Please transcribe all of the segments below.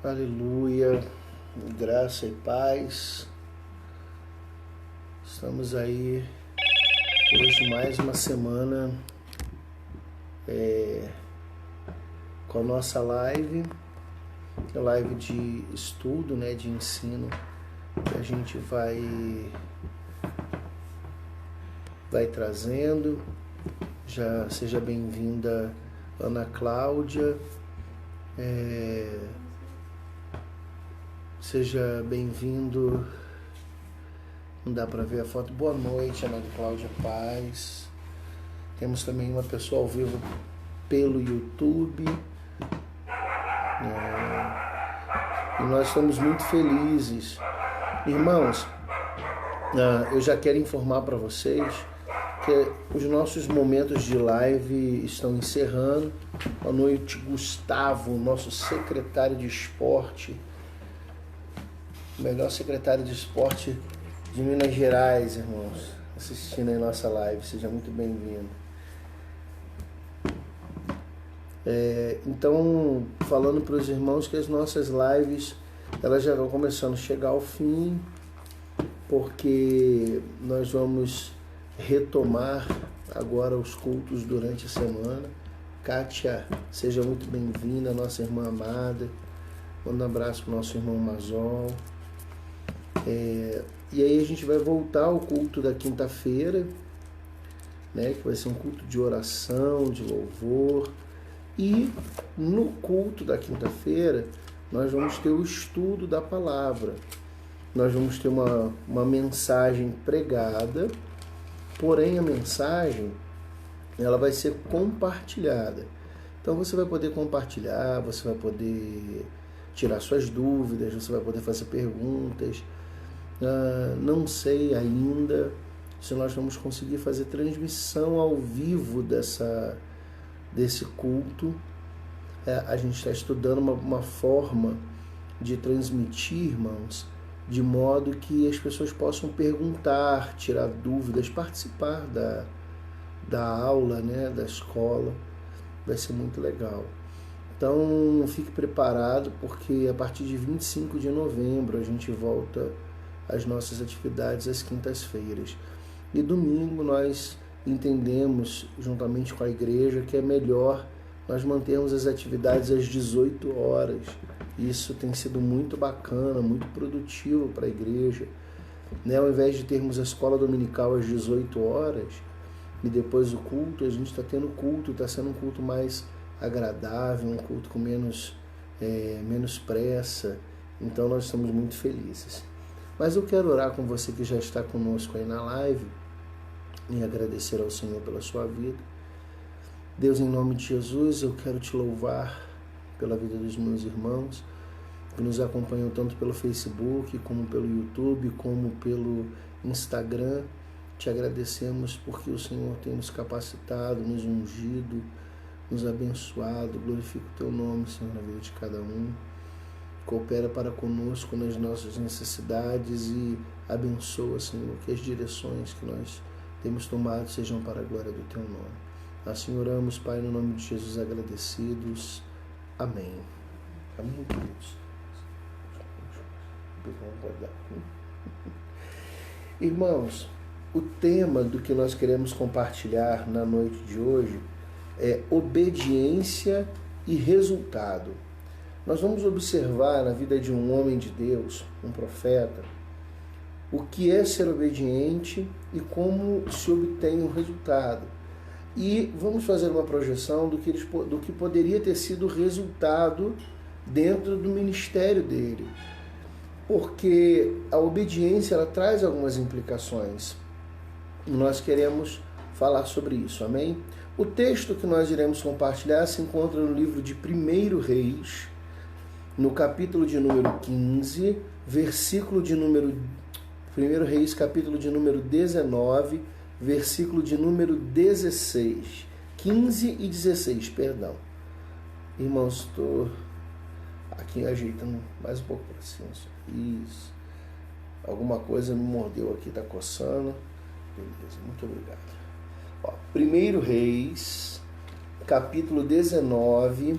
Aleluia, graça e paz. Estamos aí hoje mais uma semana com a nossa live, a live de estudo, né, de ensino, que a gente vai trazendo. Já seja bem-vinda, Ana Cláudia. Seja bem-vindo. Não dá para ver a foto. Boa noite, Ana Cláudia Paz. Temos também uma pessoa ao vivo pelo YouTube. E nós estamos muito felizes. Irmãos, eu já quero informar para vocês que os nossos momentos de live estão encerrando. Boa noite, Gustavo, nosso secretário de esporte. Melhor secretário de esporte de Minas Gerais, irmãos, assistindo aí nossa live, seja muito bem-vindo. Então, falando para os irmãos que as nossas lives, elas já vão começando a chegar ao fim, porque nós vamos retomar agora os cultos durante a semana. Kátia, seja muito bem-vinda, nossa irmã amada. Manda um abraço para o nosso irmão Mazol. E aí a gente vai voltar ao culto da quinta-feira, né, que vai ser um culto de oração, de louvor. E no culto da quinta-feira nós vamos ter o estudo da palavra. Nós vamos ter uma mensagem pregada, porém a mensagem ela vai ser compartilhada. Então você vai poder compartilhar, você vai poder tirar suas dúvidas, você vai poder fazer perguntas. Não sei ainda se nós vamos conseguir fazer transmissão ao vivo desse culto. A gente está estudando uma forma de transmitir, irmãos, de modo que as pessoas possam perguntar, tirar dúvidas, participar da aula, né, da escola. Vai ser muito legal. Então fique preparado, porque a partir de 25 de novembro a gente volta as nossas atividades às quintas-feiras. E domingo nós entendemos, juntamente com a igreja, que é melhor nós mantermos as atividades às 18 horas. Isso tem sido muito bacana, muito produtivo para a igreja. Né? Ao invés de termos a escola dominical às 18 horas e depois o culto, a gente está tendo culto, está sendo um culto mais agradável, um culto com menos pressa. Então nós estamos muito felizes. Mas eu quero orar com você que já está conosco aí na live e agradecer ao Senhor pela sua vida. Deus, em nome de Jesus, eu quero te louvar pela vida dos meus irmãos que nos acompanham tanto pelo Facebook, como pelo YouTube, como pelo Instagram. Te agradecemos porque o Senhor tem nos capacitado, nos ungido, nos abençoado. Glorifica o teu nome, Senhor, na vida de cada um. Coopera para conosco nas nossas necessidades e abençoa, Senhor, que as direções que nós temos tomado sejam para a glória do Teu nome. Assim oramos, Pai, no nome de Jesus, agradecidos. Amém. Amém, queridos. Irmãos, o tema do que nós queremos compartilhar na noite de hoje é obediência e resultado. Nós vamos observar na vida de um homem de Deus, um profeta, o que é ser obediente e como se obtém o resultado. E vamos fazer uma projeção do que poderia ter sido o resultado dentro do ministério dele. Porque a obediência ela traz algumas implicações. E nós queremos falar sobre isso, amém? O texto que nós iremos compartilhar se encontra no livro de 1 Reis, no capítulo de número 15, versículo de número... 1 Reis, capítulo de número 19, versículo de número 16. 15 e 16, perdão. Irmãos, estou aqui ajeitando mais um pouco para cima. Isso. Alguma coisa me mordeu aqui, tá coçando. Beleza, muito obrigado. Ó, 1 Reis, capítulo 19,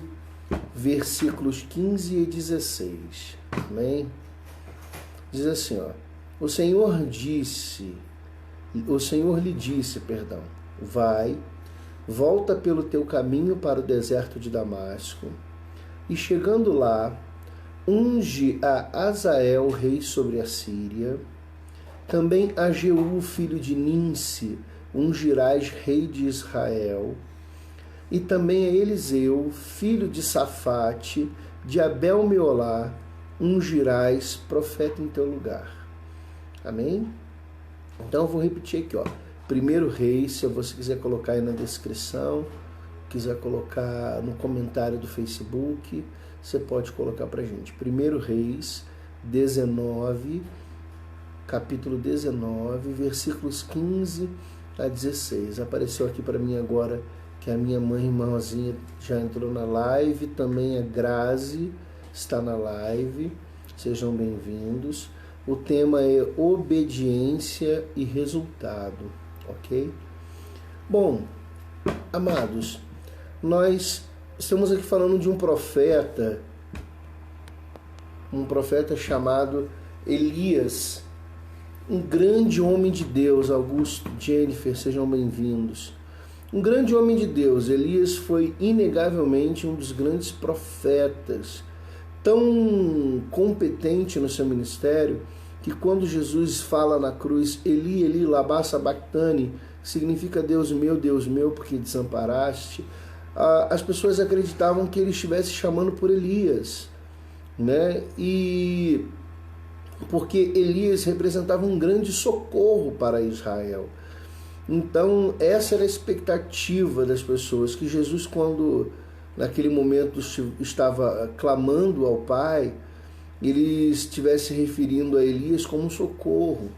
versículos 15 e 16. Amém? Diz assim, ó. O Senhor lhe disse, vai, volta pelo teu caminho para o deserto de Damasco, e chegando lá, unge a Azael, rei sobre a Síria, também a Jeú, filho de Ninsi, ungirás rei de Israel, e também a Eliseu, filho de Safate, de Abel-Meolá, ungirás profeta em teu lugar. Amém? Então eu vou repetir aqui, ó. 1 Reis, se você quiser colocar aí na descrição, quiser colocar no comentário do Facebook, você pode colocar pra gente. 1 Reis 19, capítulo 19, versículos 15 a 16. Apareceu aqui para mim agora que a minha mãe irmãzinha já entrou na live, também a Grazi está na live. Sejam bem-vindos. O tema é obediência e resultado, ok? Bom, amados, nós estamos aqui falando de um profeta chamado Elias, um grande homem de Deus. Augusto, Jennifer, sejam bem-vindos. Um grande homem de Deus. Elias foi inegavelmente um dos grandes profetas, tão competente no seu ministério, que quando Jesus fala na cruz, Eli, Eli, lama sabachthani, significa Deus meu, porque desamparaste, as pessoas acreditavam que ele estivesse chamando por Elias, né? E porque Elias representava um grande socorro para Israel. Então essa era a expectativa das pessoas, que Jesus, quando naquele momento estava clamando ao Pai, ele estivesse se referindo a Elias como um socorro.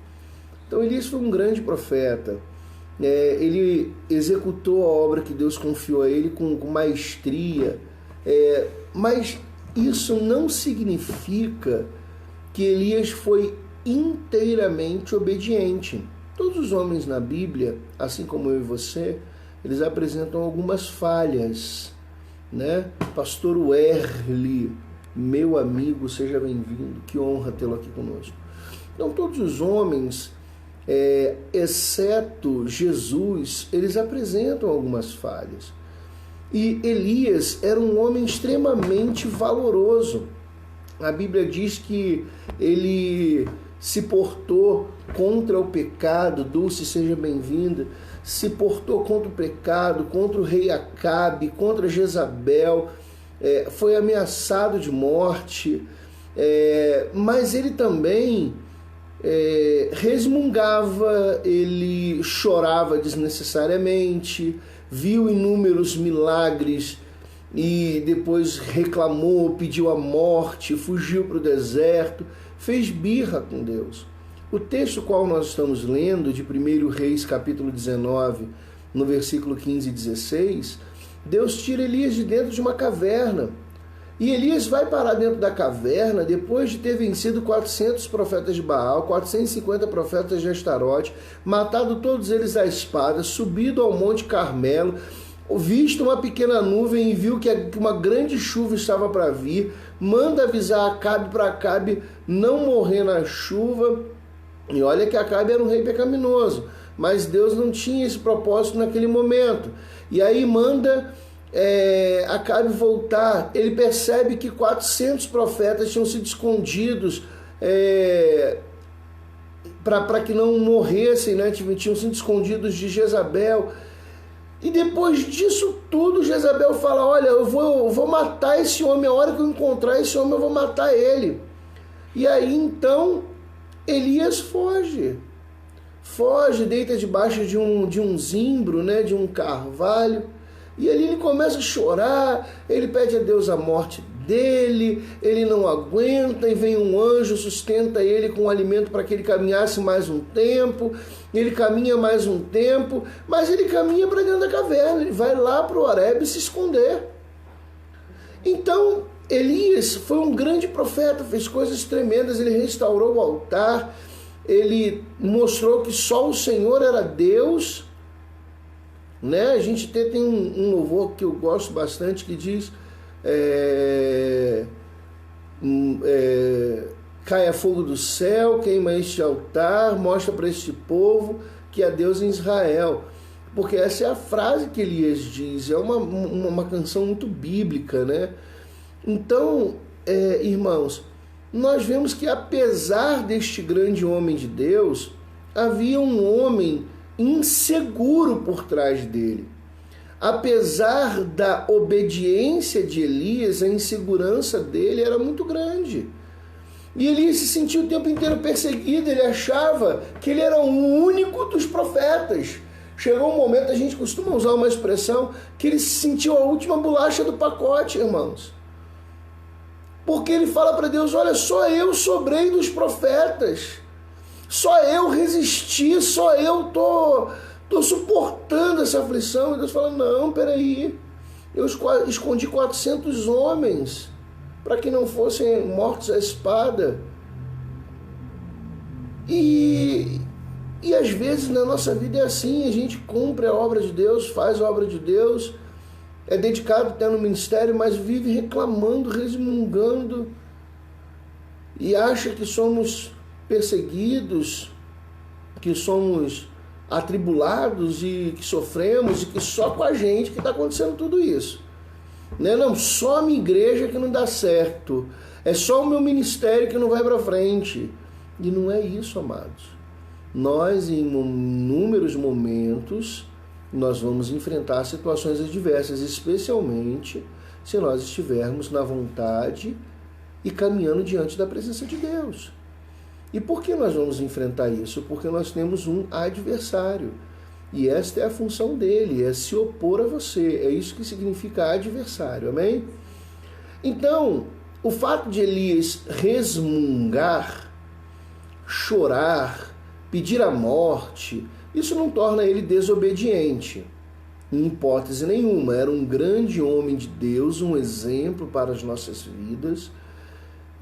Então Elias foi um grande profeta. Ele executou a obra que Deus confiou a ele com maestria, mas isso não significa que Elias foi inteiramente obediente. Todos os homens na Bíblia, assim como eu e você, eles apresentam algumas falhas, né? Pastor Werli, meu amigo, seja bem-vindo, que honra tê-lo aqui conosco. Então todos os homens, exceto Jesus, eles apresentam algumas falhas. E Elias era um homem extremamente valoroso. A Bíblia diz que ele se portou contra o pecado. Dulce, seja bem-vinda. Se portou contra o pecado, contra o rei Acabe, contra Jezabel, foi ameaçado de morte, mas ele também resmungava, ele chorava desnecessariamente, viu inúmeros milagres e depois reclamou, pediu a morte, fugiu para o deserto, fez birra com Deus. O texto qual nós estamos lendo, de 1 Reis capítulo 19, no versículo 15 e 16, Deus tira Elias de dentro de uma caverna. E Elias vai parar dentro da caverna depois de ter vencido 400 profetas de Baal, 450 profetas de Astarote, matado todos eles à espada, subido ao Monte Carmelo, visto uma pequena nuvem e viu que uma grande chuva estava para vir, manda avisar Acabe para Acabe não morrer na chuva. E olha que Acabe era um rei pecaminoso, mas Deus não tinha esse propósito naquele momento. E aí manda Acabe voltar. Ele percebe que 400 profetas tinham sido escondidos para que não morressem, né? Tinham sido escondidos de Jezabel. E depois disso tudo, Jezabel fala: olha, eu vou matar esse homem, a hora que eu encontrar esse homem eu vou matar ele. E aí então Elias foge, deita debaixo de um zimbro, né, de um carvalho, e ali ele começa a chorar, ele pede a Deus a morte dele, ele não aguenta, e vem um anjo, sustenta ele com alimento para que ele caminhasse mais um tempo. Ele caminha mais um tempo, mas ele caminha para dentro da caverna, ele vai lá para o Horebe se esconder. Então Elias foi um grande profeta, fez coisas tremendas, ele restaurou o altar, ele mostrou que só o Senhor era Deus, né? A gente tem um louvor que eu gosto bastante que diz caia fogo do céu, queima este altar, mostra para este povo que há Deus em Israel. Porque essa é a frase que Elias diz, é uma canção muito bíblica, né? Então, irmãos, nós vemos que apesar deste grande homem de Deus, havia um homem inseguro por trás dele. Apesar da obediência de Elias, a insegurança dele era muito grande. E Elias se sentia o tempo inteiro perseguido, ele achava que ele era o único dos profetas. Chegou um momento, a gente costuma usar uma expressão, que ele se sentiu a última bolacha do pacote, irmãos. Porque ele fala para Deus, olha, só eu sobrei dos profetas. Só eu resisti, só eu tô suportando essa aflição. E Deus fala, não, peraí, eu escondi 400 homens para que não fossem mortos à espada. E às vezes na nossa vida é assim, a gente cumpre a obra de Deus, faz a obra de Deus, é dedicado até no ministério, mas vive reclamando, resmungando e acha que somos perseguidos, que somos atribulados e que sofremos e que só com a gente que está acontecendo tudo isso. Não, só a minha igreja que não dá certo, é só o meu ministério que não vai para frente. E não é isso, amados. Nós, em inúmeros momentos, nós vamos enfrentar situações adversas, especialmente se nós estivermos na vontade e caminhando diante da presença de Deus. E por que nós vamos enfrentar isso? Porque nós temos um adversário. E esta é a função dele, é se opor a você. É isso que significa adversário, amém? Então, o fato de Elias resmungar, chorar, pedir a morte, isso não torna ele desobediente, em hipótese nenhuma. Era um grande homem de Deus, um exemplo para as nossas vidas,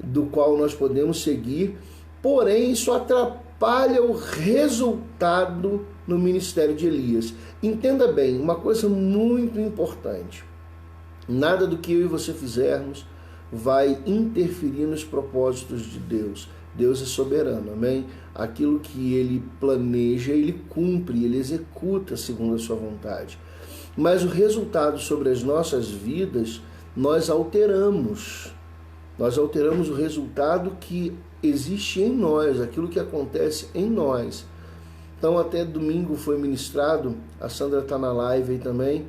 do qual nós podemos seguir, porém isso atrapalha o resultado no ministério de Elias. Entenda bem, uma coisa muito importante, nada do que eu e você fizermos vai interferir nos propósitos de Deus. Deus é soberano, amém? Aquilo que ele planeja, ele cumpre, ele executa segundo a sua vontade. Mas o resultado sobre as nossas vidas, nós alteramos. Nós alteramos o resultado que existe em nós, aquilo que acontece em nós. Então até domingo foi ministrado, a Sandra está na live aí também,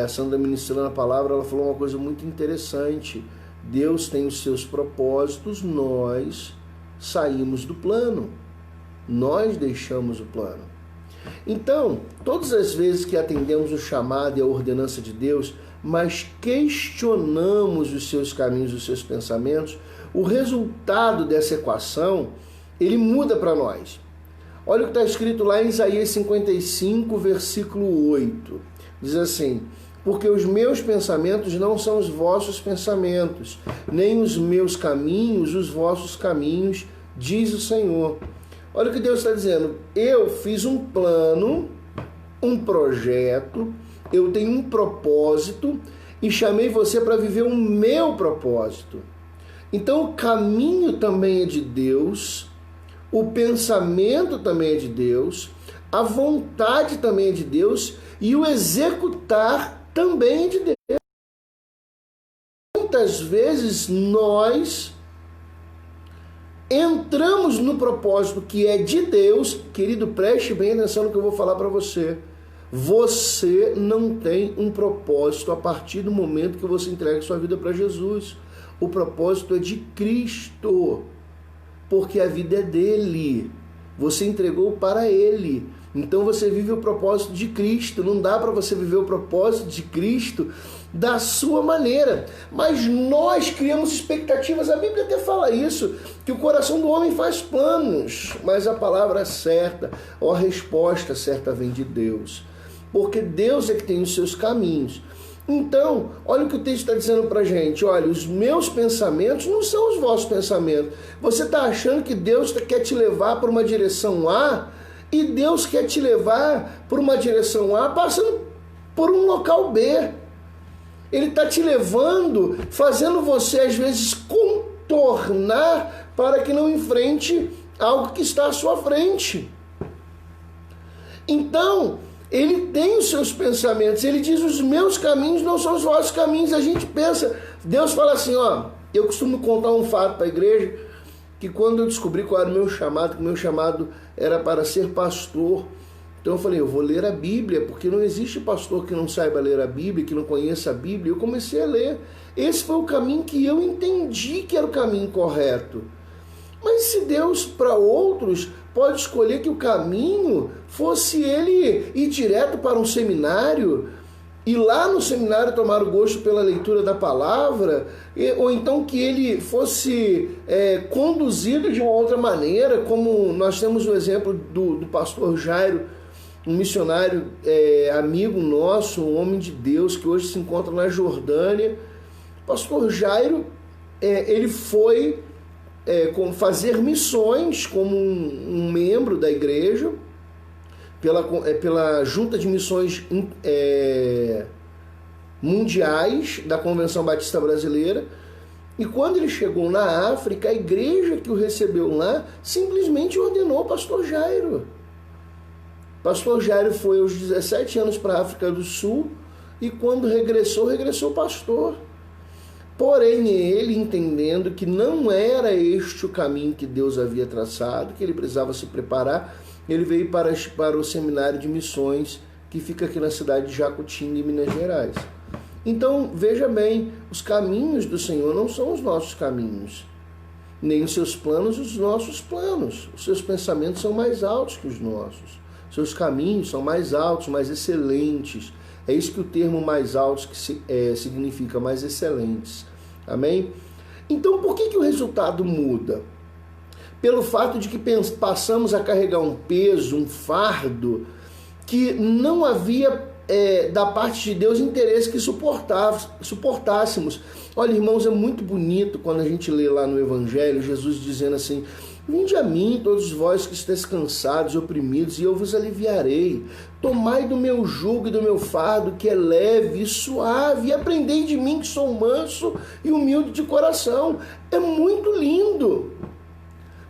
a Sandra ministrando a palavra, ela falou uma coisa muito interessante. Deus tem os seus propósitos, nós saímos do plano, nós deixamos o plano. Então, todas as vezes que atendemos o chamado e a ordenança de Deus, mas questionamos os seus caminhos, os seus pensamentos, o resultado dessa equação, ele muda para nós. Olha o que está escrito lá em Isaías 55, versículo 8. Diz assim, porque os meus pensamentos não são os vossos pensamentos, nem os meus caminhos, os vossos caminhos, diz o Senhor. Olha o que Deus está dizendo. Eu fiz um plano, um projeto, eu tenho um propósito e chamei você para viver o meu propósito. Então o caminho também é de Deus, o pensamento também é de Deus, a vontade também é de Deus e o executar também é de Deus. Muitas vezes nós entramos no propósito que é de Deus. Querido, preste bem atenção no que eu vou falar para você. Você não tem um propósito a partir do momento que você entrega sua vida para Jesus. O propósito é de Cristo, porque a vida é dele. Você entregou para ele. Então você vive o propósito de Cristo. Não dá para você viver o propósito de Cristo da sua maneira. Mas nós criamos expectativas. A Bíblia até fala isso, que o coração do homem faz planos, mas a palavra certa, ou a resposta certa vem de Deus. Porque Deus é que tem os seus caminhos. Então, olha o que o texto está dizendo para a gente. Olha, os meus pensamentos não são os vossos pensamentos. Você está achando que Deus quer te levar para uma direção A, e Deus quer te levar para uma direção A passando por um local B. Ele está te levando, fazendo você às vezes contornar para que não enfrente algo que está à sua frente. Então, ele tem os seus pensamentos, ele diz, os meus caminhos não são os vossos caminhos. A gente pensa, Deus fala assim, ó, eu costumo contar um fato para a igreja, que quando eu descobri qual era o meu chamado, que o meu chamado era para ser pastor, então eu falei, eu vou ler a Bíblia, porque não existe pastor que não saiba ler a Bíblia, que não conheça a Bíblia. Eu comecei a ler. Esse foi o caminho que eu entendi que era o caminho correto. Mas se Deus, para outros, pode escolher que o caminho fosse ele ir direto para um seminário, e lá no seminário tomar o gosto pela leitura da palavra, ou então que ele fosse conduzido de uma outra maneira, como nós temos o exemplo do pastor Jairo, um missionário amigo nosso, um homem de Deus, que hoje se encontra na Jordânia. O pastor Jairo, ele foi fazer missões como um membro da igreja, pela Junta de Missões Mundiais da Convenção Batista Brasileira. E quando ele chegou na África, a igreja que o recebeu lá simplesmente ordenou o pastor Jairo. Pastor Jairo foi aos 17 anos para a África do Sul, e quando regressou pastor. Porém, ele, entendendo que não era este o caminho que Deus havia traçado, que ele precisava se preparar, ele veio para o seminário de missões, que fica aqui na cidade de Jacutinga, em Minas Gerais. Então, veja bem, os caminhos do Senhor não são os nossos caminhos, nem os seus planos os nossos planos. Os seus pensamentos são mais altos que os nossos. Seus caminhos são mais altos, mais excelentes. É isso que o termo mais altos significa, mais excelentes. Amém? Então, por que o resultado muda? Pelo fato de que passamos a carregar um peso, um fardo, que não havia da parte de Deus interesse que suportássemos. Olha, irmãos, é muito bonito quando a gente lê lá no Evangelho, Jesus dizendo assim, vinde a mim, todos vós que estáis cansados e oprimidos, e eu vos aliviarei. Tomai do meu jugo e do meu fardo, que é leve e suave, e aprendei de mim, que sou manso e humilde de coração. É muito lindo.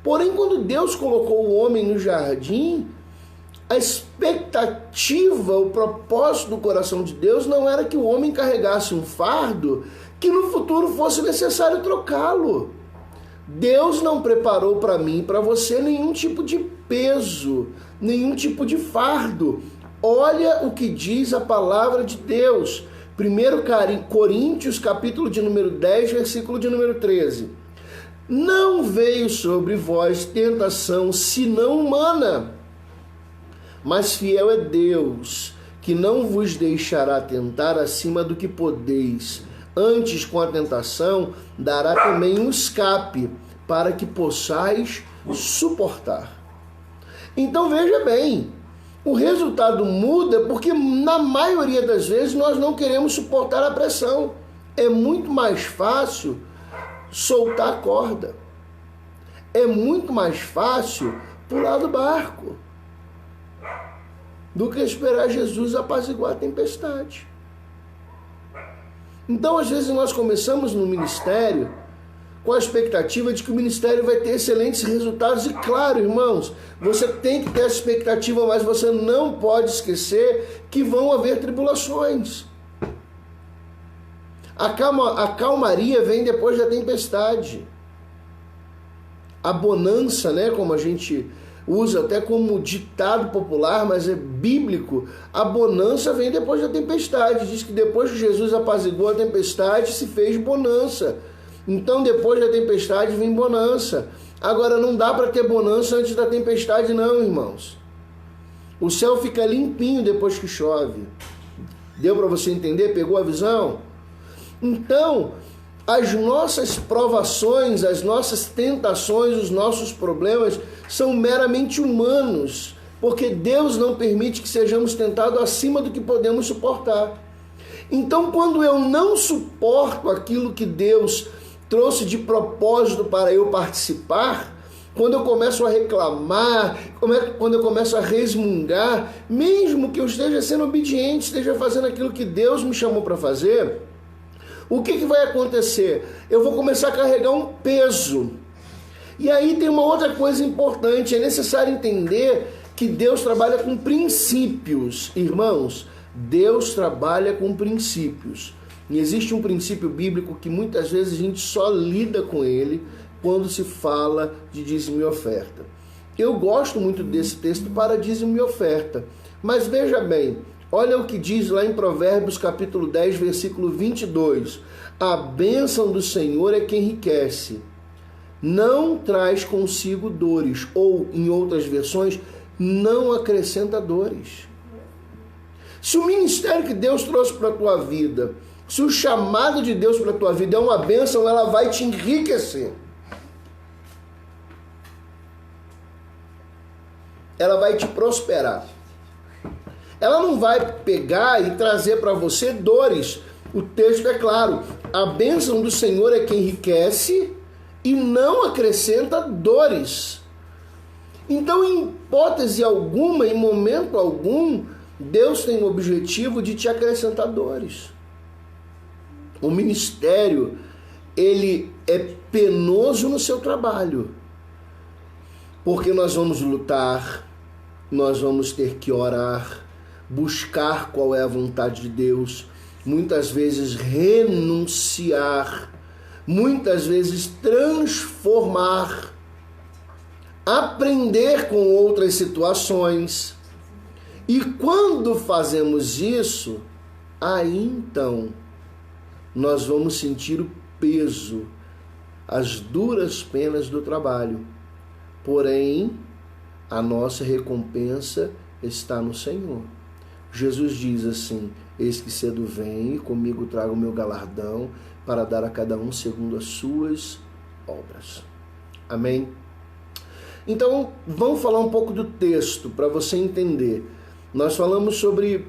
Porém, quando Deus colocou o homem no jardim, a expectativa, o propósito do coração de Deus não era que o homem carregasse um fardo que no futuro fosse necessário trocá-lo. Deus não preparou para mim e para você nenhum tipo de peso, nenhum tipo de fardo. Olha o que diz a palavra de Deus. 1 Coríntios, capítulo de número 10, versículo de número 13. Não veio sobre vós tentação senão humana, mas fiel é Deus, que não vos deixará tentar acima do que podeis. Antes, com a tentação, dará também um escape, para que possais suportar. Então veja bem, o resultado muda porque na maioria das vezes nós não queremos suportar a pressão. É muito mais fácil soltar a corda. É muito mais fácil pular do barco do que esperar Jesus apaziguar a tempestade. Então, às vezes, nós começamos no ministério com a expectativa de que o ministério vai ter excelentes resultados. E claro, irmãos, você tem que ter essa expectativa, mas você não pode esquecer que vão haver tribulações. A calmaria vem depois da tempestade. A bonança, né, como a gente usa até como ditado popular, mas é bíblico, a bonança vem depois da tempestade. Diz que depois que Jesus apaziguou a tempestade, se fez bonança. Então depois da tempestade vem bonança. Agora não dá para ter bonança antes da tempestade não, irmãos. O céu fica limpinho depois que chove. Deu para você entender? Pegou a visão? Então, as nossas provações, as nossas tentações, os nossos problemas são meramente humanos, porque Deus não permite que sejamos tentados acima do que podemos suportar. Então, quando eu não suporto aquilo que Deus trouxe de propósito para eu participar, quando eu começo a reclamar, quando eu começo a resmungar, mesmo que eu esteja sendo obediente, esteja fazendo aquilo que Deus me chamou para fazer, o que vai acontecer? Eu vou começar a carregar um peso. E aí tem uma outra coisa importante, é necessário entender que Deus trabalha com princípios. Irmãos, Deus trabalha com princípios. E existe um princípio bíblico que muitas vezes a gente só lida com ele quando se fala de dízimo e oferta. Eu gosto muito desse texto para dízimo e oferta. Mas veja bem, olha o que diz lá em Provérbios capítulo 10, versículo 22. A bênção do Senhor é que enriquece, não traz consigo dores. Ou, em outras versões, não acrescenta dores. Se o ministério que Deus trouxe para a tua vida, se o chamado de Deus para a tua vida é uma bênção, ela vai te enriquecer. Ela vai te prosperar. Ela não vai pegar e trazer para você dores. O texto é claro. A bênção do Senhor é que enriquece e não acrescenta dores. Então, em hipótese alguma, em momento algum, Deus tem o objetivo de te acrescentar dores. O ministério, ele é penoso no seu trabalho. Porque nós vamos lutar, nós vamos ter que orar, buscar qual é a vontade de Deus, muitas vezes renunciar, muitas vezes transformar, aprender com outras situações. E quando fazemos isso, aí então nós vamos sentir o peso, as duras penas do trabalho. Porém, a nossa recompensa está no Senhor. Jesus diz assim: eis que cedo vem e comigo trago o meu galardão para dar a cada um segundo as suas obras. Amém? Então, vamos falar um pouco do texto para você entender. Nós falamos sobre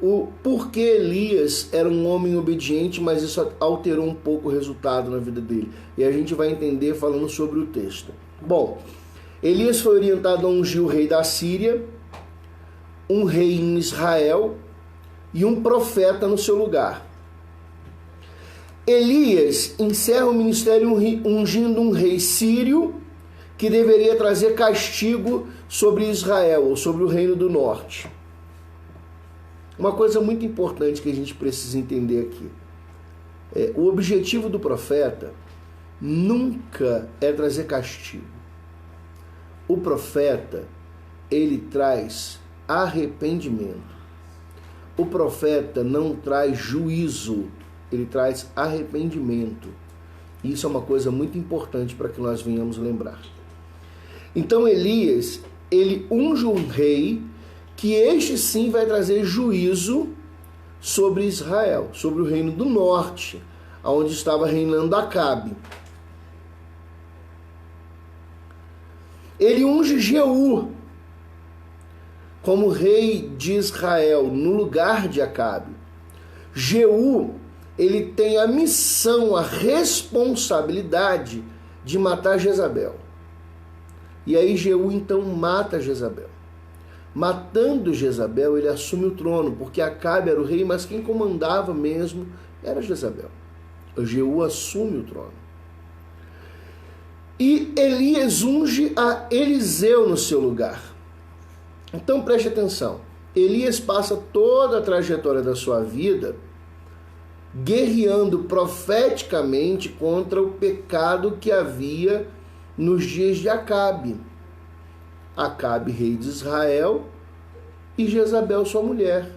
o porquê Elias era um homem obediente, mas isso alterou um pouco o resultado na vida dele. E a gente vai entender falando sobre o texto. Bom, Elias foi orientado a ungir o rei da Síria, um rei em Israel e um profeta no seu lugar. Elias encerra o ministério ungindo um rei sírio que deveria trazer castigo sobre Israel, ou sobre o reino do norte. Uma coisa muito importante que a gente precisa entender aqui. O objetivo do profeta nunca é trazer castigo. O profeta, ele traz arrependimento. O profeta não traz juízo, ele traz arrependimento. Isso é uma coisa muito importante para que nós venhamos lembrar. Então Elias, ele unge um rei que este sim vai trazer juízo sobre Israel, sobre o reino do norte, onde estava reinando Acabe. Ele unge Jeú como rei de Israel no lugar de Acabe. Jeú, ele tem a missão, a responsabilidade de matar Jezabel. E aí Jeú então mata Jezabel. Matando Jezabel, ele assume o trono, porque Acabe era o rei, mas quem comandava mesmo era Jezabel. Jeú assume o trono. E Elias unge a Eliseu no seu lugar. Então preste atenção. Elias passa toda a trajetória da sua vida guerreando profeticamente contra o pecado que havia nos dias de Acabe. Acabe, rei de Israel, e Jezabel, sua mulher.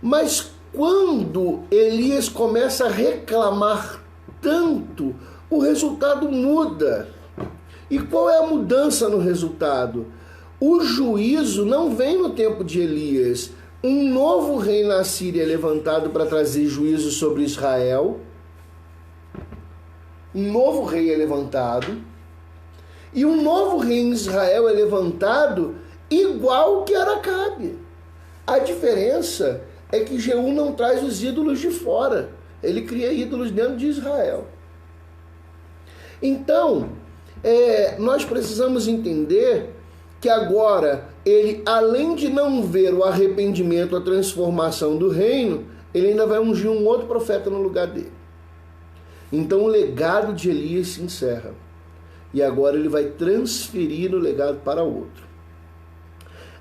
Mas quando Elias começa a reclamar tanto, o resultado muda. E qual é a mudança no resultado? O juízo não vem no tempo de Elias. Um novo rei na Síria é levantado para trazer juízo sobre Israel. Um novo rei é levantado. E um novo rei em Israel é levantado igual que era Acabe. A diferença é que Jeú não traz os ídolos de fora. Ele cria ídolos dentro de Israel. Então, nós precisamos entender que agora ele, além de não ver o arrependimento, a transformação do reino, ele ainda vai ungir um outro profeta no lugar dele. Então o legado de Elias se encerra. E agora ele vai transferir o legado para outro.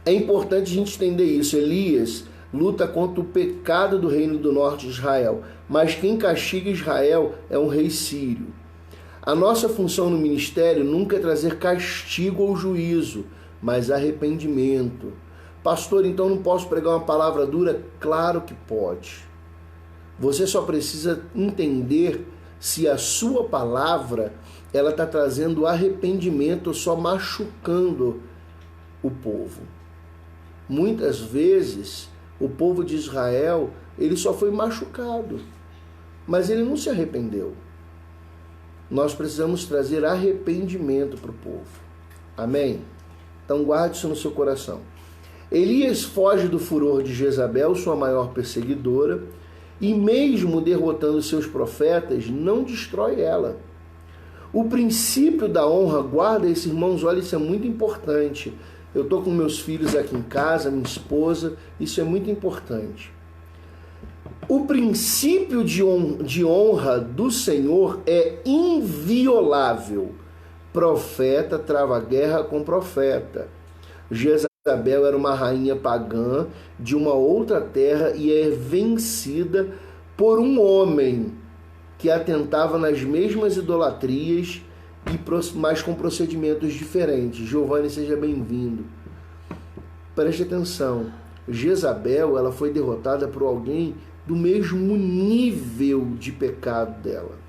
É importante a gente entender isso. Elias luta contra o pecado do reino do norte de Israel, mas quem castiga Israel é um rei sírio. A nossa função no ministério nunca é trazer castigo ou juízo, mas arrependimento. Pastor, então não posso pregar uma palavra dura? Claro que pode. Você só precisa entender se a sua palavra ela está trazendo arrependimento ou só machucando o povo. Muitas vezes o povo de Israel ele só foi machucado, mas ele não se arrependeu. Nós precisamos trazer arrependimento para o povo. Amém? Então guarde isso no seu coração. Elias foge do furor de Jezabel, sua maior perseguidora, e mesmo derrotando seus profetas, não destrói ela. O princípio da honra, guarda isso, irmãos, olha, isso é muito importante. Eu estou com meus filhos aqui em casa, minha esposa, isso é muito importante. O princípio de honra do Senhor é inviolável. Profeta trava guerra com profeta. Jezabel era uma rainha pagã de uma outra terra e é vencida por um homem que atentava nas mesmas idolatrias, mas com procedimentos diferentes. Giovanni, seja bem-vindo. Preste atenção. Jezabel ela foi derrotada por alguém do mesmo nível de pecado dela.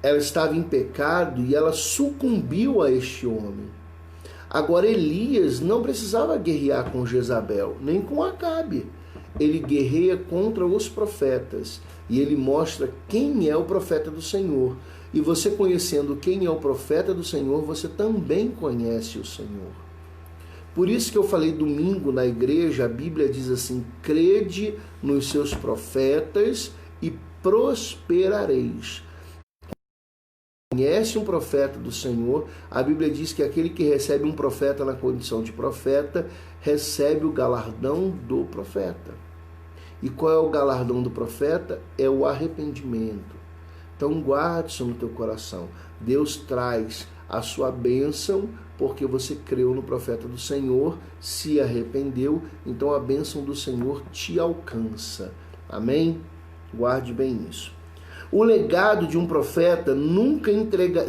Ela estava em pecado e ela sucumbiu a este homem. Agora Elias não precisava guerrear com Jezabel, nem com Acabe. Ele guerreia contra os profetas e ele mostra quem é o profeta do Senhor. E você conhecendo quem é o profeta do Senhor, você também conhece o Senhor. Por isso que eu falei domingo na igreja, a Bíblia diz assim: crede nos seus profetas e prosperareis. Conhece um profeta do Senhor, a Bíblia diz que aquele que recebe um profeta na condição de profeta, recebe o galardão do profeta. E qual é o galardão do profeta? É o arrependimento. Então guarde isso no teu coração. Deus traz a sua bênção porque você creu no profeta do Senhor, se arrependeu, então a bênção do Senhor te alcança. Amém? Guarde bem isso. O legado de um profeta nunca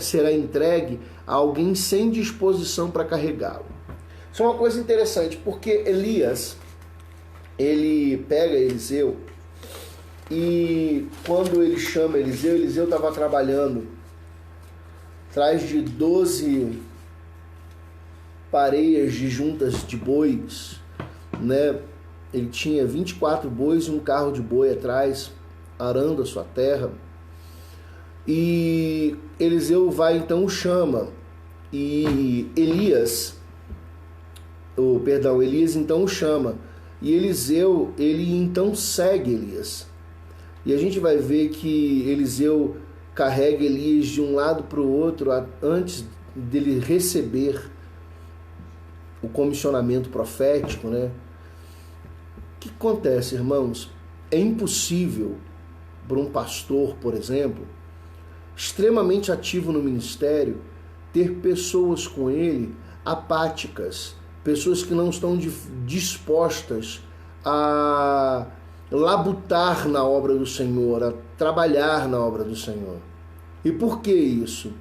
será entregue a alguém sem disposição para carregá-lo. Isso é uma coisa interessante, porque Elias, ele pega Eliseu e quando ele chama Eliseu, Eliseu estava trabalhando atrás de 12 pareias de juntas de bois, né? Ele tinha 24 bois e um carro de boi atrás, arando a sua terra. E Eliseu vai, então, o chama. E Elias então o chama. E Eliseu, ele então segue Elias. E a gente vai ver que Eliseu carrega Elias de um lado para o outro antes dele receber o comissionamento profético, né? O que acontece, irmãos? É impossível para um pastor, por exemplo, extremamente ativo no ministério, ter pessoas com ele apáticas, pessoas que não estão dispostas a labutar na obra do Senhor, a trabalhar na obra do Senhor. E por que isso?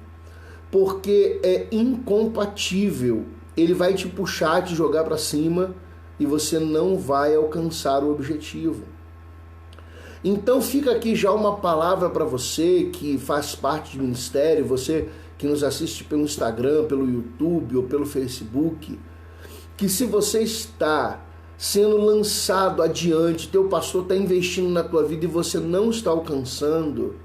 Porque é incompatível. Ele vai te puxar, te jogar para cima e você não vai alcançar o objetivo. Então fica aqui já uma palavra para você que faz parte do ministério, você que nos assiste pelo Instagram, pelo YouTube ou pelo Facebook, que se você está sendo lançado adiante, teu pastor está investindo na tua vida e você não está alcançando,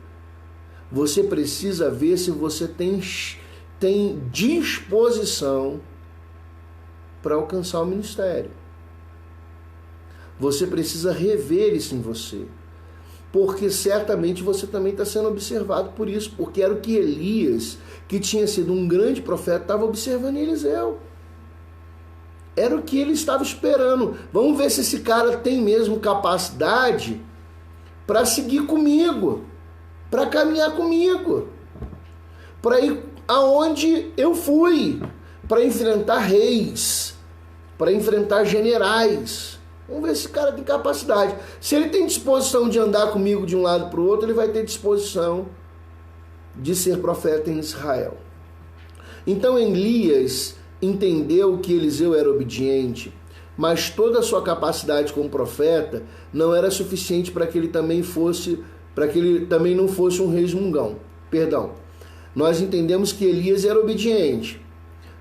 você precisa ver se você tem disposição para alcançar o ministério. Você precisa rever isso em você. Porque certamente você também está sendo observado por isso, porque era o que Elias, que tinha sido um grande profeta, estava observando em Eliseu. Era o que ele estava esperando. Vamos ver se esse cara tem mesmo capacidade para seguir comigo, para caminhar comigo, para ir aonde eu fui, para enfrentar reis, para enfrentar generais. Vamos ver se esse cara tem capacidade. Se ele tem disposição de andar comigo de um lado para o outro, ele vai ter disposição de ser profeta em Israel. Então Elias entendeu que Eliseu era obediente, mas toda a sua capacidade como profeta não era suficiente para que ele também não fosse um resmungão. Perdão. Nós entendemos que Elias era obediente,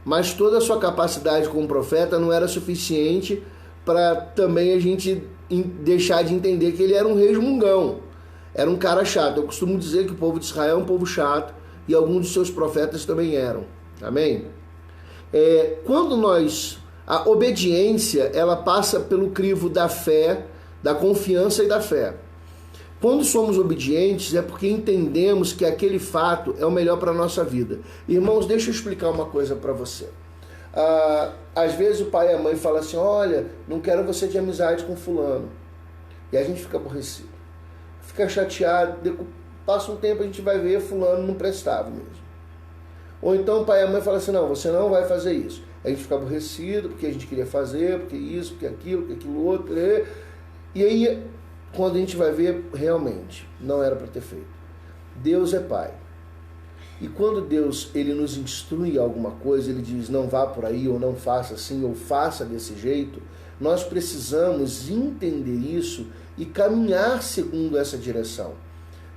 mas toda a sua capacidade como profeta não era suficiente para também a gente deixar de entender que ele era um resmungão, era um cara chato. Eu costumo dizer que o povo de Israel é um povo chato e alguns dos seus profetas também eram. Amém? A obediência, ela passa pelo crivo da fé, da confiança e da fé. Quando somos obedientes é porque entendemos que aquele fato é o melhor para a nossa vida. Irmãos, deixa eu explicar uma coisa para você. Às vezes o pai e a mãe falam assim, olha, não quero você de amizade com fulano. E a gente fica aborrecido, fica chateado, passa um tempo a gente vai ver fulano não prestava mesmo. Ou então o pai e a mãe falam assim, não, você não vai fazer isso. A gente fica aborrecido porque a gente queria fazer, porque isso, porque aquilo outro. E aí, quando a gente vai ver, realmente, não era para ter feito. Deus é pai. E quando Deus ele nos instrui em alguma coisa, ele diz não vá por aí, ou não faça assim, ou faça desse jeito, nós precisamos entender isso e caminhar segundo essa direção.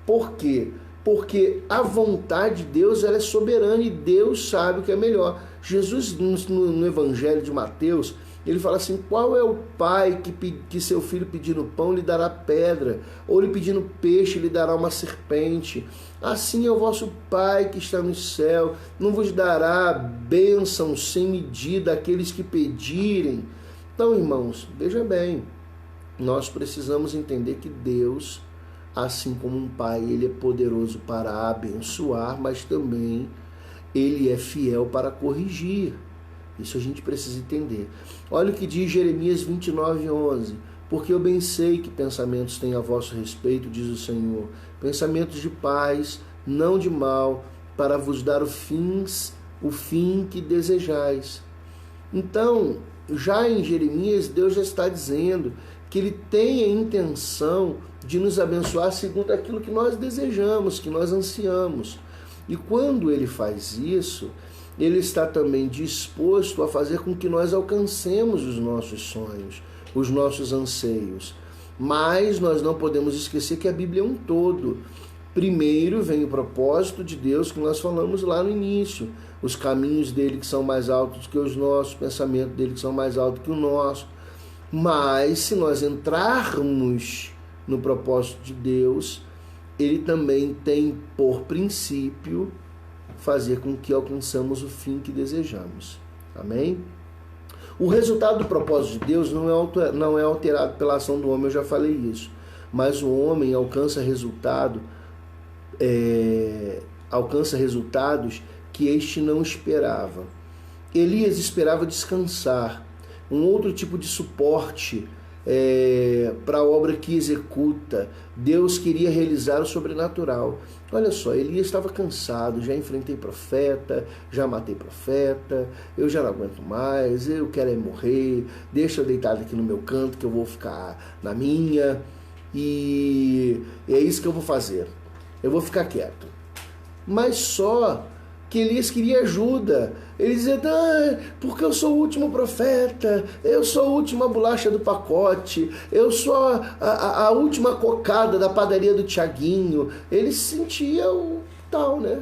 Por quê? Porque a vontade de Deus ela é soberana e Deus sabe o que é melhor. Jesus, no Evangelho de Mateus, ele fala assim, qual é o pai que seu filho pedindo pão lhe dará pedra, ou lhe pedindo peixe lhe dará uma serpente? Assim é o vosso Pai que está no céu, não vos dará bênção sem medida àqueles que pedirem. Então, irmãos, veja bem, nós precisamos entender que Deus, assim como um pai, ele é poderoso para abençoar, mas também ele é fiel para corrigir. Isso a gente precisa entender. Olha o que diz Jeremias 29:11. Porque eu bem sei que pensamentos têm a vosso respeito, diz o Senhor, pensamentos de paz, não de mal, para vos dar o fim que desejais. Então, já em Jeremias, Deus já está dizendo que Ele tem a intenção de nos abençoar segundo aquilo que nós desejamos, que nós ansiamos. E quando Ele faz isso, Ele está também disposto a fazer com que nós alcancemos os nossos sonhos, os nossos anseios. Mas nós não podemos esquecer que a Bíblia é um todo. Primeiro vem o propósito de Deus que nós falamos lá no início. Os caminhos dele que são mais altos que os nossos, pensamentos dele que são mais altos que o nosso. Mas se nós entrarmos no propósito de Deus, ele também tem por princípio fazer com que alcançamos o fim que desejamos. Amém? O resultado do propósito de Deus não é alterado pela ação do homem, eu já falei isso. Mas o homem alcança resultados que este não esperava. Elias esperava descansar, um outro tipo de suporte para a obra que executa. Deus queria realizar o sobrenatural. Olha só, Elias estava cansado, já enfrentei profeta, já matei profeta, eu já não aguento mais, eu quero morrer, deixa eu deitado aqui no meu canto que eu vou ficar na minha, e é isso que eu vou fazer, eu vou ficar quieto. Mas só que Elias queria ajuda. Ele dizia, porque eu sou o último profeta, eu sou a última bolacha do pacote, eu sou a última cocada da padaria do Tiaguinho. Ele se sentia o tal, né?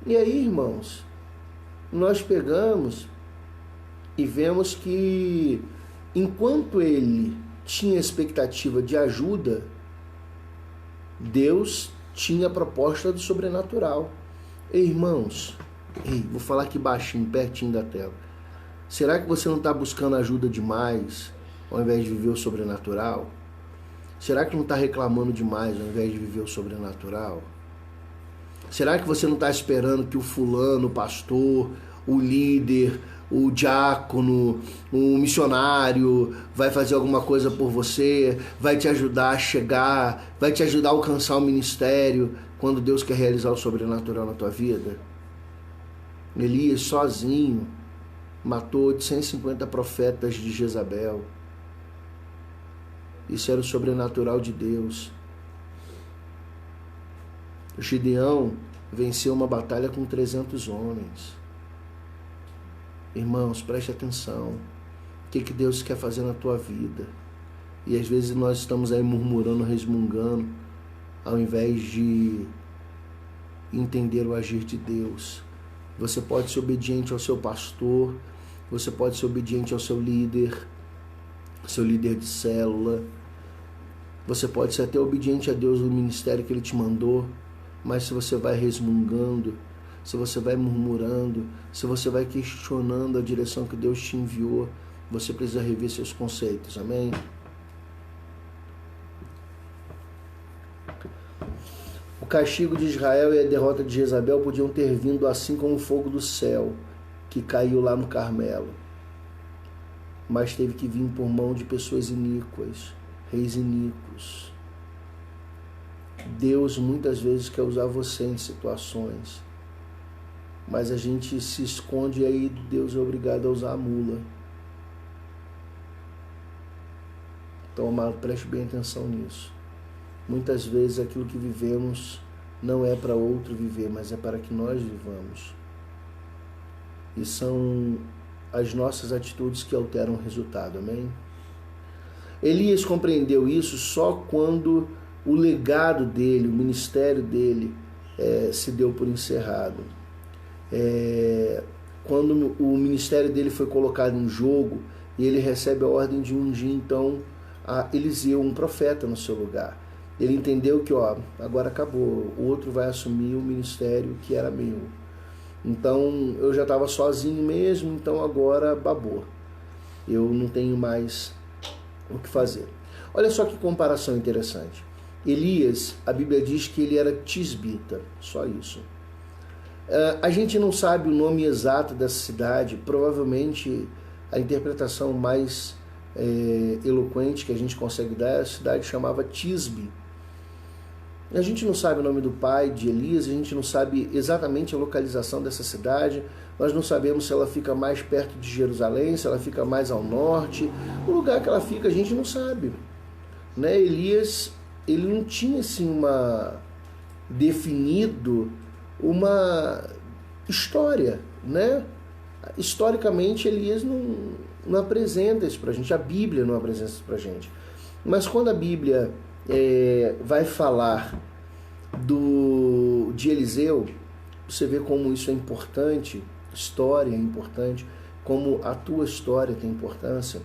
E aí, irmãos, nós pegamos e vemos que enquanto ele tinha expectativa de ajuda, Deus tinha a proposta do sobrenatural. Ei, irmãos, vou falar aqui baixinho, pertinho da tela. Será que você não está buscando ajuda demais? ao invés de viver o sobrenatural? Será que não está reclamando demais ao invés de viver o sobrenatural? Será que você não está esperando que o fulano, o pastor, o líder, o diácono, o missionário vai fazer alguma coisa por você, vai te ajudar a chegar, vai te ajudar a alcançar o ministério quando Deus quer realizar o sobrenatural na tua vida? Elias sozinho matou 850 profetas de Jezabel. Isso era o sobrenatural de Deus. Gideão venceu uma batalha com 300 homens. Irmãos, preste atenção. O que Deus quer fazer na tua vida? E às vezes nós estamos aí murmurando, resmungando, ao invés de entender o agir de Deus. Você pode ser obediente ao seu pastor, você pode ser obediente ao seu líder de célula, você pode ser até obediente a Deus no ministério que Ele te mandou, mas se você vai resmungando, se você vai murmurando, se você vai questionando a direção que Deus te enviou, você precisa rever seus conceitos, amém? O castigo de Israel e a derrota de Jezabel podiam ter vindo assim como o fogo do céu, que caiu lá no Carmelo. Mas teve que vir por mão de pessoas iníquas, reis iníquos. Deus muitas vezes quer usar você em situações, mas a gente se esconde e aí Deus é obrigado a usar a mula. Então, amado, preste bem atenção nisso. Muitas vezes aquilo que vivemos não é para outro viver, mas é para que nós vivamos. E são as nossas atitudes que alteram o resultado, amém? Elias compreendeu isso só quando o legado dele, o ministério dele se deu por encerrado. Quando o ministério dele foi colocado em jogo e ele recebe a ordem de ungir então a Eliseu, um profeta, no seu lugar. Ele entendeu que agora acabou, o outro vai assumir o ministério que era meu. Então eu já estava sozinho mesmo, então agora babou. Eu não tenho mais o que fazer. Olha só que comparação interessante. Elias, a Bíblia diz que ele era tisbita, só isso. A gente não sabe o nome exato dessa cidade, provavelmente a interpretação mais eloquente que a gente consegue dar, a cidade chamava Tisbe. A gente não sabe o nome do pai de Elias, a gente não sabe exatamente a localização dessa cidade, nós não sabemos se ela fica mais perto de Jerusalém, se ela fica mais ao norte, o lugar que ela fica a gente não sabe, né? Elias, ele não tinha assim definido uma história, né? Historicamente Elias não apresenta isso pra gente, a Bíblia não apresenta isso pra gente, mas quando a Bíblia vai falar de Eliseu, você vê como isso é importante, história é importante, como a tua história tem importância.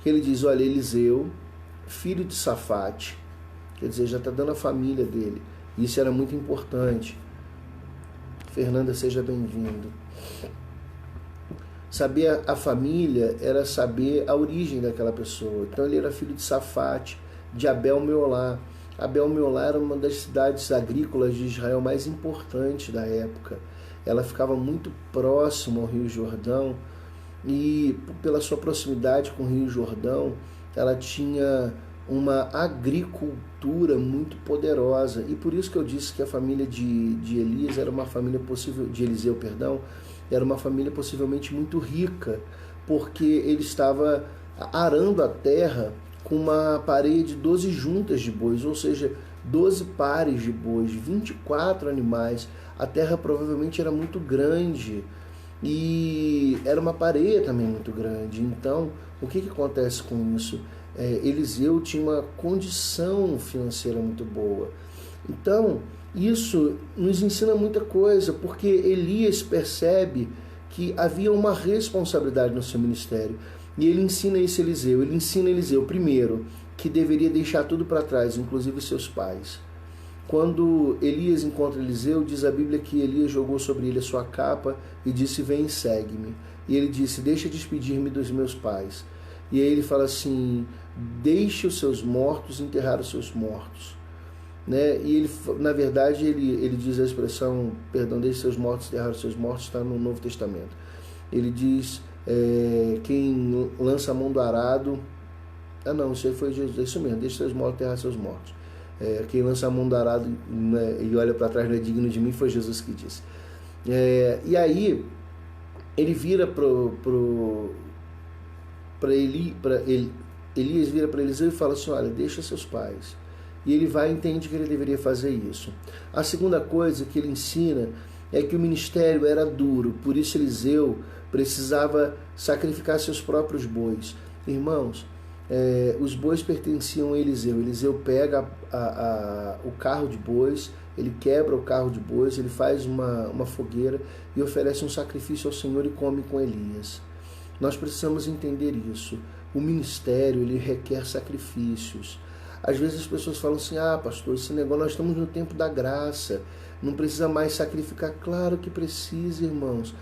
Ele diz, olha, Eliseu, filho de Safate, quer dizer, já está dando a família dele, isso era muito importante. Fernanda, seja bem-vindo. Saber a família era saber a origem daquela pessoa. Então ele era filho de Safate, de Abel-Meolá. Abel-Meolá era uma das cidades agrícolas de Israel mais importantes da época. Ela ficava muito próxima ao Rio Jordão e, pela sua proximidade com o Rio Jordão, ela tinha uma agricultura muito poderosa. E por isso que eu disse que a família de Elias era uma família possível, de Eliseu, perdão, era uma família possivelmente muito rica, porque ele estava arando a terra com uma pareia de 12 juntas de bois, ou seja, 12 pares de bois, 24 animais. A terra provavelmente era muito grande e era uma pareia também muito grande. Então, o que acontece com isso? Eliseu tinha uma condição financeira muito boa. Então, isso nos ensina muita coisa, porque Elias percebe que havia uma responsabilidade no seu ministério. E ele ensina isso a Eliseu. Ele ensina a Eliseu, primeiro, que deveria deixar tudo para trás, inclusive seus pais. Quando Elias encontra Eliseu, diz a Bíblia que Elias jogou sobre ele a sua capa e disse, vem e segue-me. E ele disse, deixa despedir-me dos meus pais. E aí ele fala assim, deixe os seus mortos enterrar os seus mortos. Né? E ele, na verdade, ele diz a expressão, perdão, deixe seus mortos enterrar os seus mortos, está no Novo Testamento. Ele diz, quem lança a mão do arado... Ah não, isso aí foi Jesus, é isso mesmo, deixe seus mortos enterrar seus mortos. Quem lança a mão do arado, né, e olha para trás não é digno de mim, foi Jesus que disse. E aí, ele vira Elias vira para Eliseu e fala assim, olha, deixa seus pais. E ele vai e entende que ele deveria fazer isso. A segunda coisa que ele ensina é que o ministério era duro, por isso Eliseu precisava sacrificar seus próprios bois. Irmãos, os bois pertenciam a Eliseu. Eliseu pega o carro de bois, ele quebra o carro de bois, ele faz uma fogueira e oferece um sacrifício ao Senhor e come com Elias. Nós precisamos entender isso. O ministério, ele requer sacrifícios. Às vezes as pessoas falam assim, pastor, esse negócio, nós estamos no tempo da graça, não precisa mais sacrificar. Claro que precisa, irmãos.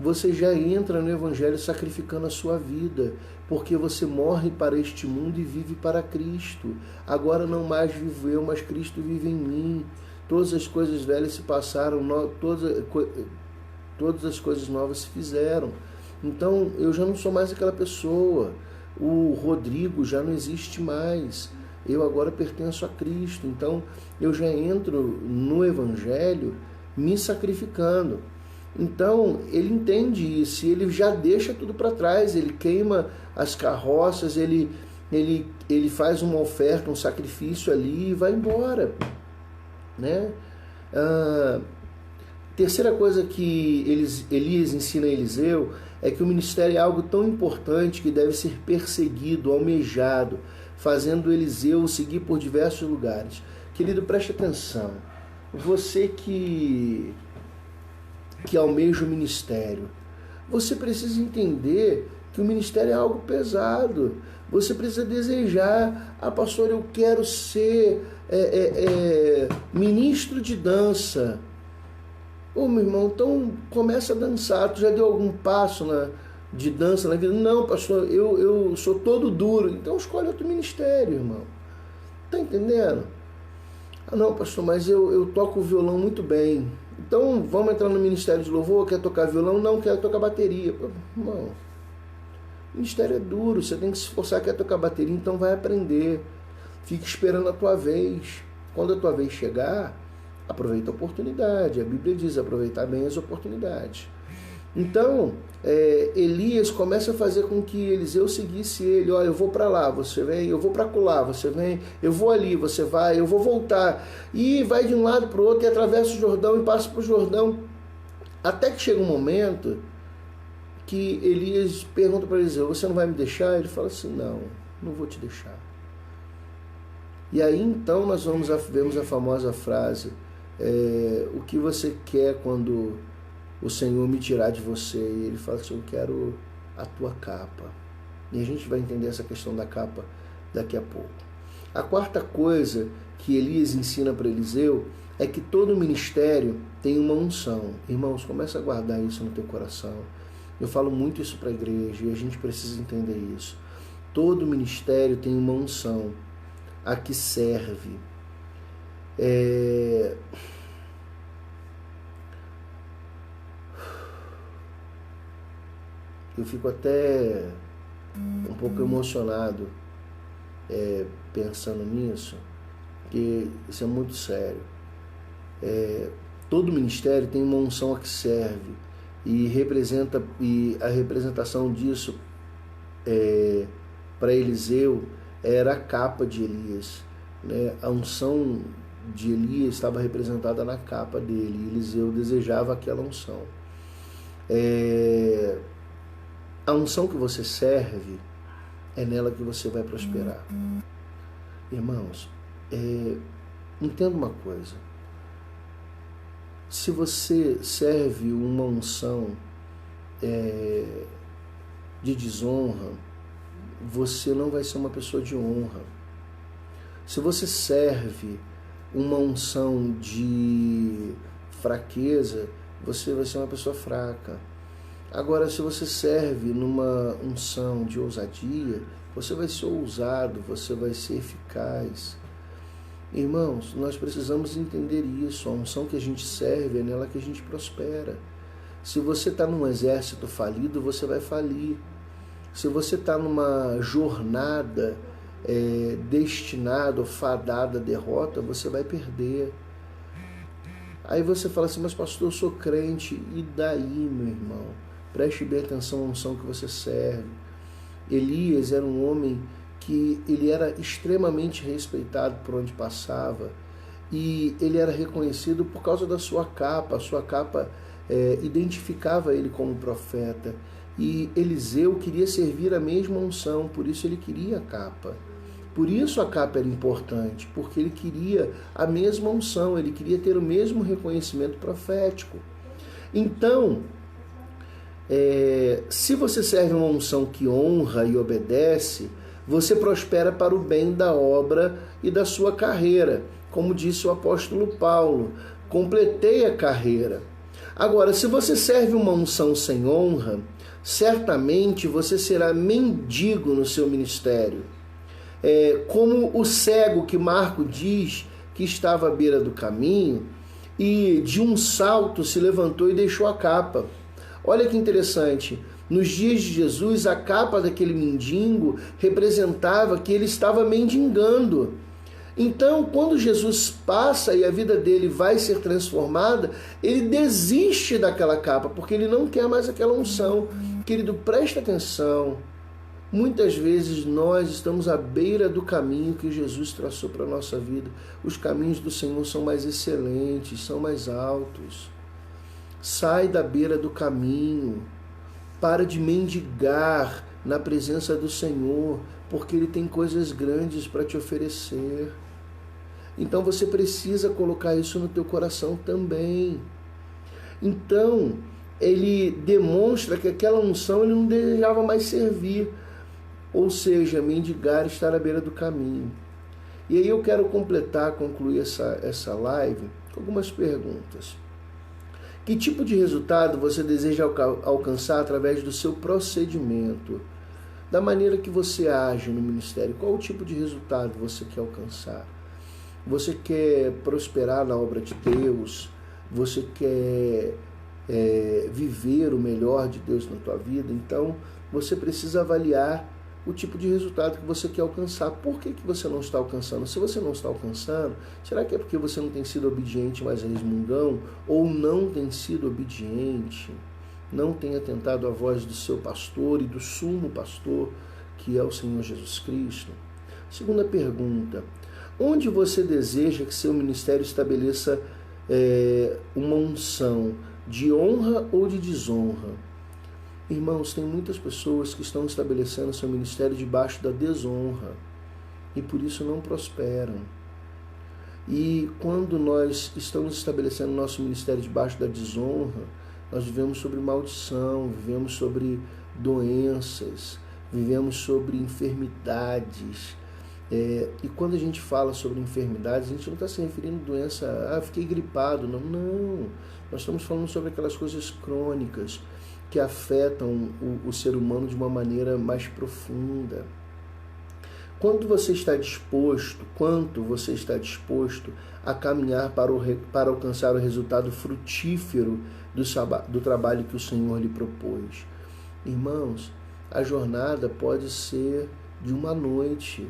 Você já entra no Evangelho sacrificando a sua vida, porque você morre para este mundo e vive para Cristo. Agora não mais vivo eu, mas Cristo vive em mim. Todas as coisas velhas se passaram, todas as coisas novas se fizeram. Então eu já não sou mais aquela pessoa. O Rodrigo já não existe mais. Eu agora pertenço a Cristo. Então eu já entro no Evangelho me sacrificando. Então ele entende isso, ele já deixa tudo para trás, ele queima as carroças, ele faz uma oferta, um sacrifício ali e vai embora, né? Terceira coisa que Elias ensina a Eliseu é que o ministério é algo tão importante que deve ser perseguido, almejado, fazendo Eliseu seguir por diversos lugares. Querido, preste atenção, você que almeja o ministério, você precisa entender que o ministério é algo pesado. Você precisa desejar, pastor, eu quero ser ministro de dança. Meu irmão, então começa a dançar. Tu já deu algum passo de dança na vida? Não, pastor, eu sou todo duro. Então escolhe outro ministério, irmão. Tá entendendo? Não, pastor, mas eu toco o violão muito bem. Então vamos entrar no ministério de louvor, quer tocar violão? Não, quer tocar bateria. Irmão, o ministério é duro, você tem que se esforçar, quer tocar bateria, então vai aprender. Fica esperando a tua vez. Quando a tua vez chegar, aproveita a oportunidade. A Bíblia diz, aproveitar bem as oportunidades. Então, Elias começa a fazer com que Eliseu seguisse ele. Olha, eu vou para lá, você vem, eu vou para colar, você vem, eu vou ali, você vai, eu vou voltar. E vai de um lado para o outro e atravessa o Jordão e passa para o Jordão. Até que chega um momento que Elias pergunta para Eliseu, você não vai me deixar? Ele fala assim, não vou te deixar. E aí então nós vemos a famosa frase, o que você quer quando o Senhor me tirar de você? E ele fala assim, eu quero a tua capa. E a gente vai entender essa questão da capa daqui a pouco. A quarta coisa que Elias ensina para Eliseu é que todo ministério tem uma unção. Irmãos, começa a guardar isso no teu coração. Eu falo muito isso para a igreja e a gente precisa entender isso. Todo ministério tem uma unção a que serve. Eu fico até um pouco emocionado pensando nisso, porque isso é muito sério. Todo ministério tem uma unção a que serve e a representação disso para Eliseu era a capa de Elias, né? A unção de Elias estava representada na capa dele, e Eliseu desejava aquela unção. A unção que você serve é nela que você vai prosperar. Irmãos, entenda uma coisa. Se você serve uma unção de desonra, você não vai ser uma pessoa de honra. Se você serve uma unção de fraqueza, você vai ser uma pessoa fraca. Agora, se você serve numa unção de ousadia, você vai ser ousado, você vai ser eficaz. Irmãos, nós precisamos entender isso. A unção que a gente serve é nela que a gente prospera. Se você está num exército falido, você vai falir. Se você está numa jornada destinada ou fadada à derrota, você vai perder. Aí você fala assim, mas pastor, eu sou crente. E daí, meu irmão? Preste bem atenção à unção que você serve. Elias era um homem que ele era extremamente respeitado por onde passava, e ele era reconhecido por causa da sua capa. A sua capa identificava ele como profeta, e Eliseu queria servir a mesma unção, por isso ele queria a capa. Por isso a capa era importante, porque ele queria a mesma unção, ele queria ter o mesmo reconhecimento profético. Então, se você serve uma unção que honra e obedece, você prospera para o bem da obra e da sua carreira. Como disse o apóstolo Paulo, completei a carreira. Agora, se você serve uma unção sem honra, certamente você será mendigo no seu ministério. Como o cego que Marco diz que estava à beira do caminho e de um salto se levantou e deixou a capa. Olha que interessante, nos dias de Jesus, a capa daquele mendigo representava que ele estava mendigando. Então, quando Jesus passa e a vida dele vai ser transformada, ele desiste daquela capa, porque ele não quer mais aquela unção. Querido, presta atenção. Muitas vezes nós estamos à beira do caminho que Jesus traçou para a nossa vida. Os caminhos do Senhor são mais excelentes, são mais altos. Sai da beira do caminho. Para de mendigar na presença do Senhor, porque Ele tem coisas grandes para te oferecer. Então você precisa colocar isso no teu coração também. Então, ele demonstra que aquela unção ele não desejava mais servir, ou seja, mendigar, estar à beira do caminho. E aí eu quero concluir essa live com algumas perguntas. Que tipo de resultado você deseja alcançar através do seu procedimento? Da maneira que você age no ministério, qual o tipo de resultado você quer alcançar? Você quer prosperar na obra de Deus? Você quer viver o melhor de Deus na tua vida? Então, você precisa avaliar o tipo de resultado que você quer alcançar. Por que você não está alcançando? Se você não está alcançando, será que é porque você não tem sido obediente, mas resmungão? Ou não tem sido obediente? Não tem atentado à voz do seu pastor e do sumo pastor, que é o Senhor Jesus Cristo? Segunda pergunta: onde você deseja que seu ministério estabeleça uma unção de honra ou de desonra? Irmãos, tem muitas pessoas que estão estabelecendo seu ministério debaixo da desonra e por isso não prosperam. E quando nós estamos estabelecendo nosso ministério debaixo da desonra, nós vivemos sobre maldição, vivemos sobre doenças, vivemos sobre enfermidades. E quando a gente fala sobre enfermidades, a gente não está se referindo a doença, fiquei gripado. Não. Nós estamos falando sobre aquelas coisas crônicas que afetam o ser humano de uma maneira mais profunda. Quanto você está disposto a caminhar para alcançar o resultado frutífero do trabalho que o Senhor lhe propôs? Irmãos, a jornada pode ser de uma noite,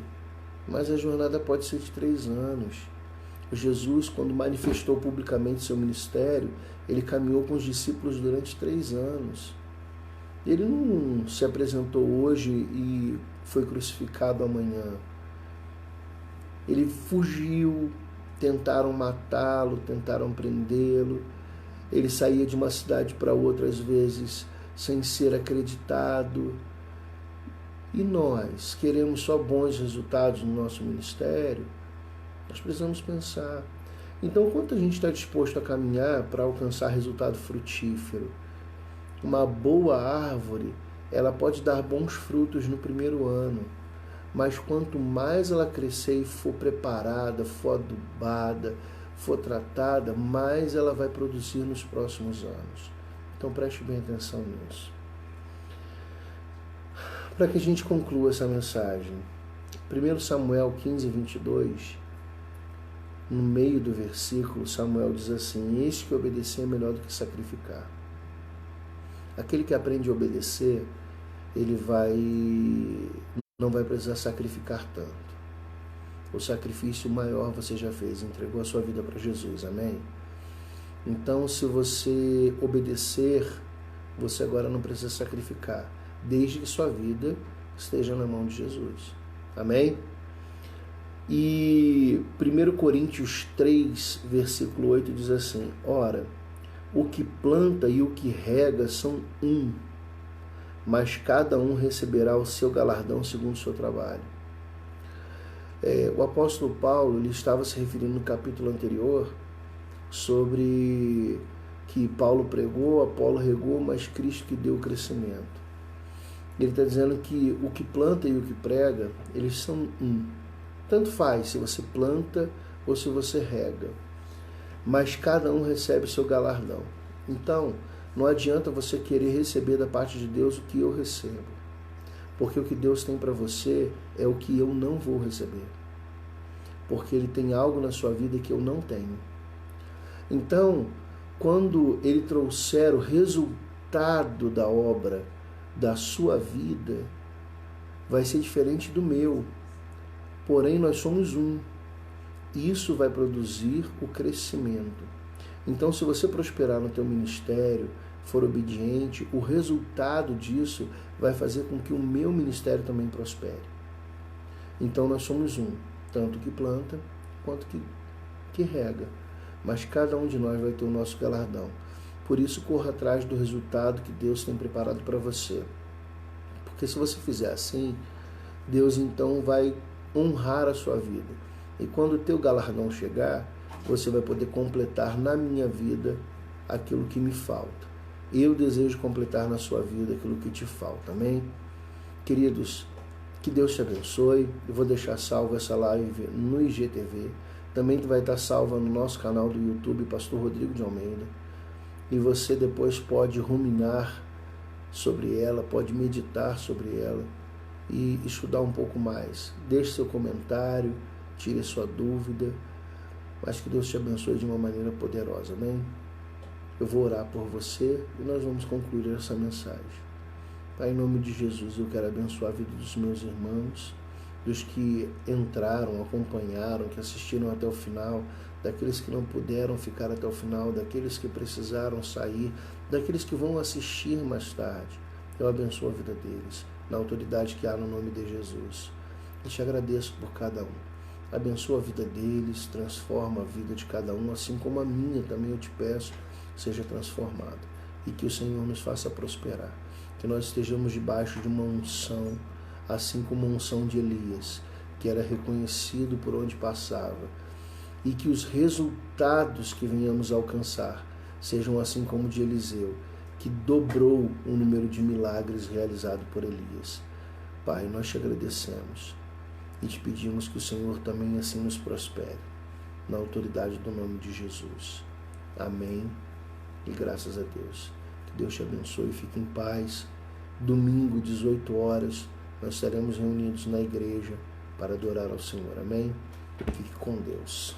mas a jornada pode ser de 3 anos. Jesus, quando manifestou publicamente seu ministério, ele caminhou com os discípulos durante 3 anos. Ele não se apresentou hoje e foi crucificado amanhã. Ele fugiu, tentaram matá-lo, tentaram prendê-lo. Ele saía de uma cidade para outra, às vezes, sem ser acreditado. E nós queremos só bons resultados no nosso ministério? Nós precisamos pensar. Então, quanto a gente está disposto a caminhar para alcançar resultado frutífero? Uma boa árvore, ela pode dar bons frutos no primeiro ano, mas quanto mais ela crescer e for preparada, for adubada, for tratada, mais ela vai produzir nos próximos anos. Então preste bem atenção nisso. Para que a gente conclua essa mensagem, 1 Samuel 15, 22, no meio do versículo, Samuel diz assim: eis que obedecer é melhor do que sacrificar. Aquele que aprende a obedecer, ele não vai precisar sacrificar tanto. O sacrifício maior você já fez, entregou a sua vida para Jesus, amém? Então, se você obedecer, você agora não precisa sacrificar, desde que sua vida esteja na mão de Jesus, amém? E 1 Coríntios 3, versículo 8 diz assim: ora, o que planta e o que rega são um, mas cada um receberá o seu galardão segundo o seu trabalho. O apóstolo Paulo, ele estava se referindo no capítulo anterior sobre que Paulo pregou, Apolo regou, mas Cristo que deu o crescimento. Ele está dizendo que o que planta e o que prega, eles são um. Tanto faz se você planta ou se você rega, mas cada um recebe o seu galardão. Então, não adianta você querer receber da parte de Deus o que eu recebo, porque o que Deus tem para você é o que eu não vou receber, porque Ele tem algo na sua vida que eu não tenho. Então, quando Ele trouxer o resultado da obra da sua vida, vai ser diferente do meu. Porém, nós somos um. Isso vai produzir o crescimento. Então, se você prosperar no teu ministério, for obediente, o resultado disso vai fazer com que o meu ministério também prospere. Então, nós somos um, tanto que planta quanto que rega. Mas cada um de nós vai ter o nosso galardão. Por isso, corra atrás do resultado que Deus tem preparado para você. Porque se você fizer assim, Deus então vai honrar a sua vida. E quando o teu galardão chegar, você vai poder completar na minha vida aquilo que me falta. Eu desejo completar na sua vida aquilo que te falta, amém? Queridos, que Deus te abençoe. Eu vou deixar salva essa live no IGTV. Também vai estar salva no nosso canal do YouTube, Pastor Rodrigo de Almeida. E você depois pode ruminar sobre ela, pode meditar sobre ela e estudar um pouco mais. Deixe seu comentário, tire sua dúvida, mas que Deus te abençoe de uma maneira poderosa, amém? Eu vou orar por você e nós vamos concluir essa mensagem. Pai, em nome de Jesus, eu quero abençoar a vida dos meus irmãos, dos que entraram, acompanharam, que assistiram até o final, daqueles que não puderam ficar até o final, daqueles que precisaram sair, daqueles que vão assistir mais tarde. Eu abençoo a vida deles, na autoridade que há no nome de Jesus. E te agradeço por cada um. Abençoa a vida deles, transforma a vida de cada um, assim como a minha também eu te peço, seja transformada. E que o Senhor nos faça prosperar. Que nós estejamos debaixo de uma unção, assim como a unção de Elias, que era reconhecido por onde passava. E que os resultados que venhamos a alcançar sejam assim como o de Eliseu, que dobrou o número de milagres realizados por Elias. Pai, nós te agradecemos e te pedimos que o Senhor também assim nos prospere, na autoridade do nome de Jesus. Amém e graças a Deus. Que Deus te abençoe e fique em paz. Domingo, 18 horas, nós estaremos reunidos na igreja para adorar ao Senhor. Amém? Fique com Deus.